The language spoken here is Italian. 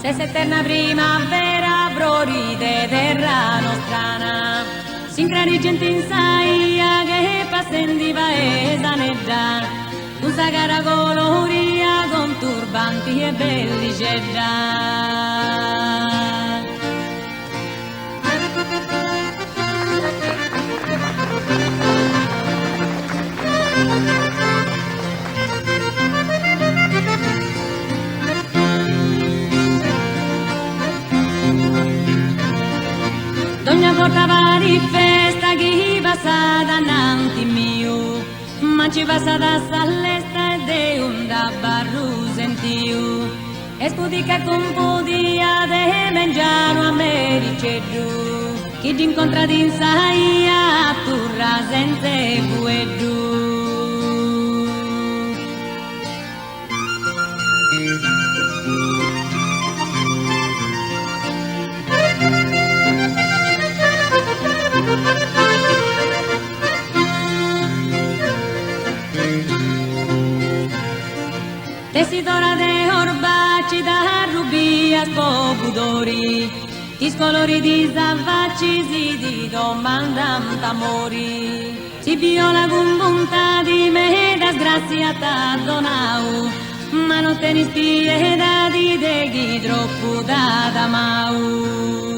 Se s'eterna primavera proride terra nostrana, s'incrani gente in saia che passen di paesaneggia, con sa cara coloria con turbanti e belliceggia. D'ogni volta va di festa chi passa davanti mio, ma ci passa da s'all'esta e de un da barru sentiu, e spudica con pudia de mangiano a mericeddu, chi ti incontra di insaia a turra senza bueddu. Tessitora de orbacci da rubì a spopudori, ti scolori di savacci si ti domandam t'amori. Si viola con bontà di me da sgraziata donau, ma non te ne spieda di te chi troppo da damau.